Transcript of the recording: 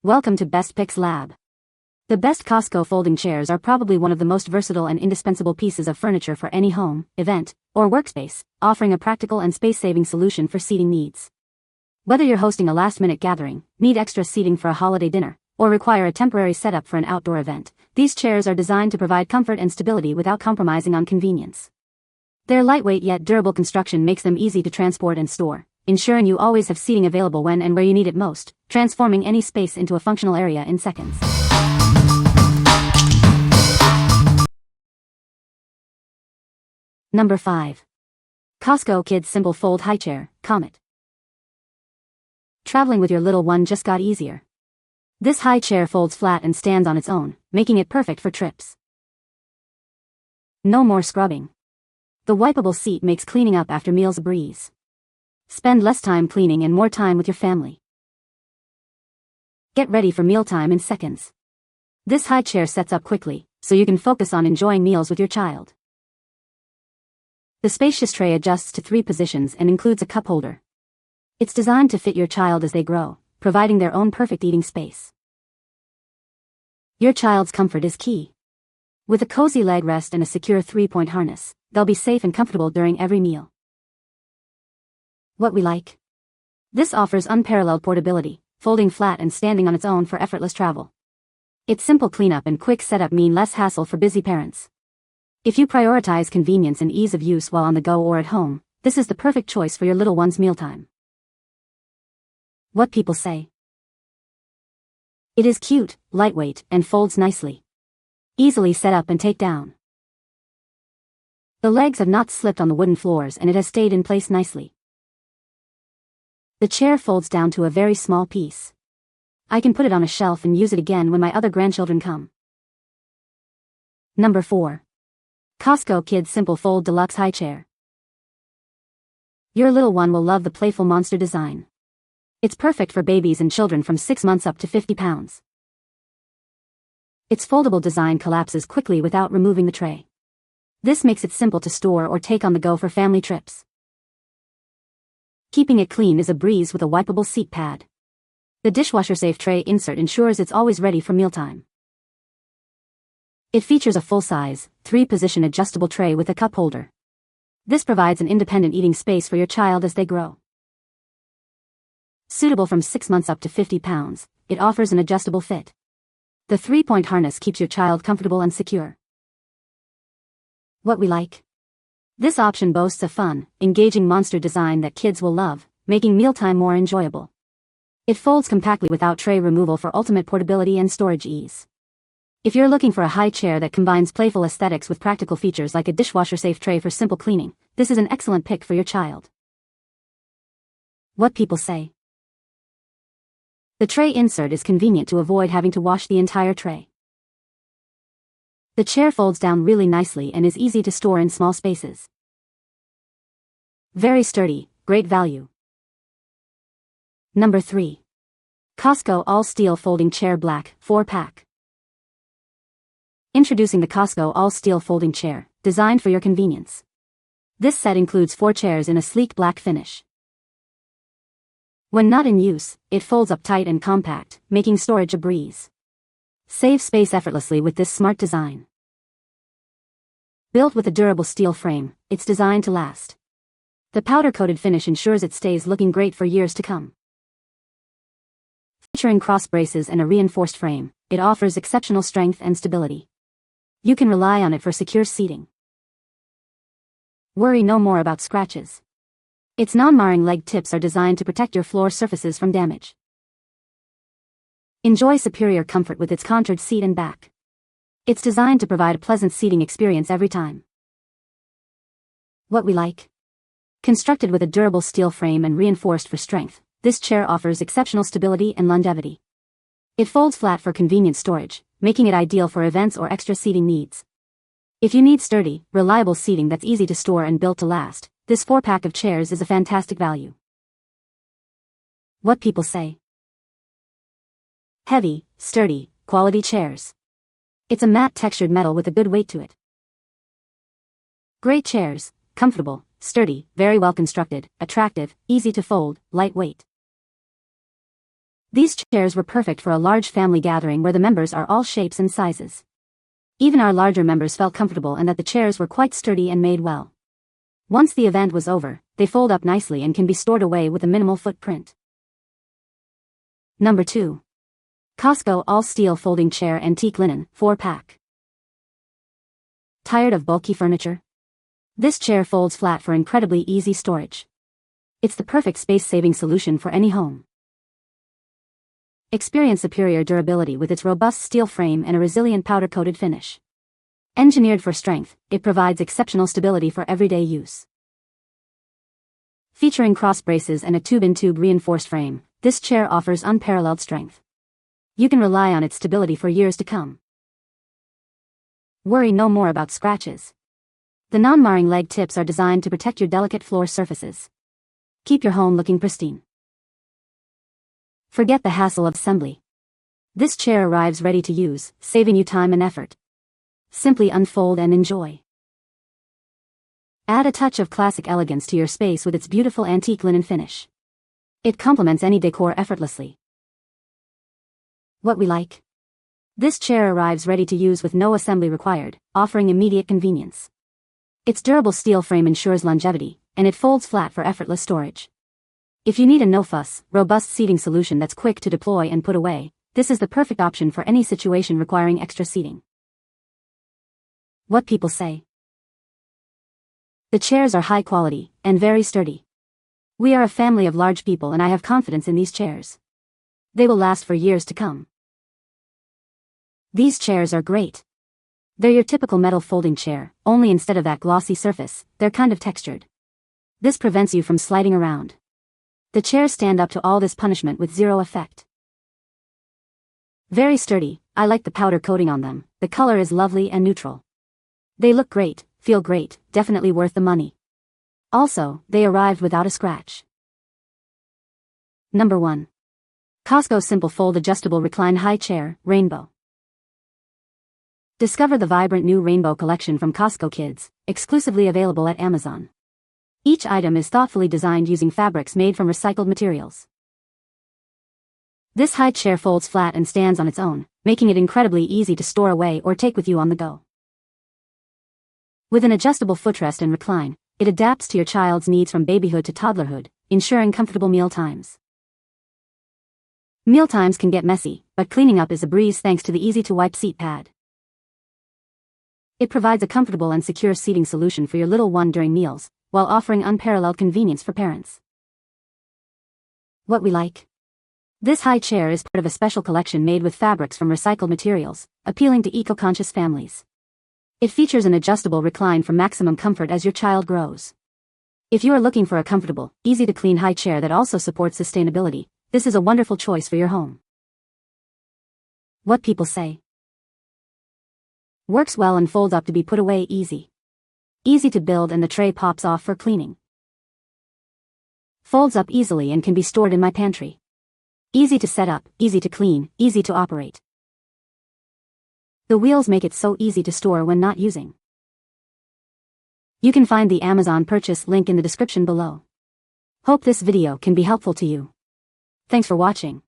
Welcome to Best Picks Lab. The best Cosco folding chairs are probably one of the most versatile and indispensable pieces of furniture for any home, event, or workspace, offering a practical and space-saving solution for seating needs. Whether you're hosting a last-minute gathering, need extra seating for a holiday dinner, or require a temporary setup for an outdoor event, these chairs are designed to provide comfort and stability without compromising on convenience. Their lightweight yet durable construction makes them easy to transport and store, ensuring you always have seating available when and where you need it most, transforming any space into a functional area in seconds. Number 5. Cosco Kids Simple Fold Highchair, Comet. Traveling with your little one just got easier. This high chair folds flat and stands on its own, making it perfect for trips. No more scrubbing. The wipeable seat makes cleaning up after meals a breeze. Spend less time cleaning and more time with your family. Get ready for mealtime in seconds. This high chair sets up quickly, so you can focus on enjoying meals with your child. The spacious tray adjusts to 3 positions and includes a cup holder. It's designed to fit your child as they grow, providing their own perfect eating space. Your child's comfort is key. With a cozy leg rest and a secure 3-point harness, they'll be safe and comfortable during every meal. What we like. This offers unparalleled portability, folding flat and standing on its own for effortless travel. Its simple cleanup and quick setup mean less hassle for busy parents. If you prioritize convenience and ease of use while on the go or at home, this is the perfect choice for your little one's mealtime. What people say. It is cute, lightweight, and folds nicely. Easily set up and take down. The legs have not slipped on the wooden floors and it has stayed in place nicely. The chair folds down to a very small piece. I can put it on a shelf and use it again when my other grandchildren come. Number 4. Cosco Kids Simple Fold Deluxe Highchair. Your little one will love the playful monster design. It's perfect for babies and children from 6 months up to 50 pounds. Its foldable design collapses quickly without removing the tray. This makes it simple to store or take on the go for family trips. Keeping it clean is a breeze with a wipeable seat pad. The dishwasher-safe tray insert ensures it's always ready for mealtime. It features a full-size, 3-position adjustable tray with a cup holder. This provides an independent eating space for your child as they grow. Suitable from 6 months up to 50 pounds, it offers an adjustable fit. The 3-point harness keeps your child comfortable and secure. What we like. This option boasts a fun, engaging monster design that kids will love, making mealtime more enjoyable. It folds compactly without tray removal for ultimate portability and storage ease. If you're looking for a high chair that combines playful aesthetics with practical features like a dishwasher-safe tray for simple cleaning, this is an excellent pick for your child. What people say. The tray insert is convenient to avoid having to wash the entire tray. The chair folds down really nicely and is easy to store in small spaces. Very sturdy, great value. Number 3. Cosco All-Steel Folding Chair Black, 4-pack. Introducing the Cosco All-Steel Folding Chair, designed for your convenience. This set includes 4 chairs in a sleek black finish. When not in use, it folds up tight and compact, making storage a breeze. Save space effortlessly with this smart design. Built with a durable steel frame, it's designed to last. The powder-coated finish ensures it stays looking great for years to come. Featuring cross braces and a reinforced frame, it offers exceptional strength and stability. You can rely on it for secure seating. Worry no more about scratches. Its non-marring leg tips are designed to protect your floor surfaces from damage. Enjoy superior comfort with its contoured seat and back. It's designed to provide a pleasant seating experience every time. What we like. Constructed with a durable steel frame and reinforced for strength, this chair offers exceptional stability and longevity. It folds flat for convenient storage, making it ideal for events or extra seating needs. If you need sturdy, reliable seating that's easy to store and built to last, this 4-pack of chairs is a fantastic value. What people say. Heavy, sturdy, quality chairs. It's a matte textured metal with a good weight to it. Great chairs, comfortable, sturdy, very well constructed, attractive, easy to fold, lightweight. These chairs were perfect for a large family gathering where the members are all shapes and sizes. Even our larger members felt comfortable and that the chairs were quite sturdy and made well. Once the event was over, they fold up nicely and can be stored away with a minimal footprint. Number 2. Cosco All-Steel Folding Chair Antique Linen, 4-pack. Tired of bulky furniture? This chair folds flat for incredibly easy storage. It's the perfect space-saving solution for any home. Experience superior durability with its robust steel frame and a resilient powder-coated finish. Engineered for strength, it provides exceptional stability for everyday use. Featuring cross braces and a tube-in-tube reinforced frame, this chair offers unparalleled strength. You can rely on its stability for years to come. Worry no more about scratches. The non-marring leg tips are designed to protect your delicate floor surfaces. Keep your home looking pristine. Forget the hassle of assembly. This chair arrives ready to use, saving you time and effort. Simply unfold and enjoy. Add a touch of classic elegance to your space with its beautiful antique linen finish. It complements any decor effortlessly. What we like? This chair arrives ready to use with no assembly required, offering immediate convenience. Its durable steel frame ensures longevity, and it folds flat for effortless storage. If you need a no-fuss, robust seating solution that's quick to deploy and put away, this is the perfect option for any situation requiring extra seating. What people say. The chairs are high quality and very sturdy. We are a family of large people and I have confidence in these chairs. They will last for years to come. These chairs are great. They're your typical metal folding chair, only instead of that glossy surface, they're kind of textured. This prevents you from sliding around. The chairs stand up to all this punishment with zero effect. Very sturdy, I like the powder coating on them, the color is lovely and neutral. They look great, feel great, definitely worth the money. Also, they arrived without a scratch. Number 1. Cosco Simple Fold Adjustable Recline Highchair, Rainbow. Discover the vibrant new Rainbow collection from Cosco Kids, exclusively available at Amazon. Each item is thoughtfully designed using fabrics made from recycled materials. This Highchair folds flat and stands on its own, making it incredibly easy to store away or take with you on the go. With an adjustable footrest and recline, it adapts to your child's needs from babyhood to toddlerhood, ensuring comfortable meal times. Meal times can get messy, but cleaning up is a breeze thanks to the easy-to-wipe seat pad. It provides a comfortable and secure seating solution for your little one during meals, while offering unparalleled convenience for parents. What we like? This Highchair is part of a special collection made with fabrics from recycled materials, appealing to eco-conscious families. It features an adjustable recline for maximum comfort as your child grows. If you are looking for a comfortable, easy-to-clean Highchair that also supports sustainability, this is a wonderful choice for your home. What people say. Works well and folds up to be put away easy. Easy to build and the tray pops off for cleaning. Folds up easily and can be stored in my pantry. Easy to set up, easy to clean, easy to operate. The wheels make it so easy to store when not using. You can find the Amazon purchase link in the description below. Hope this video can be helpful to you. Thanks for watching.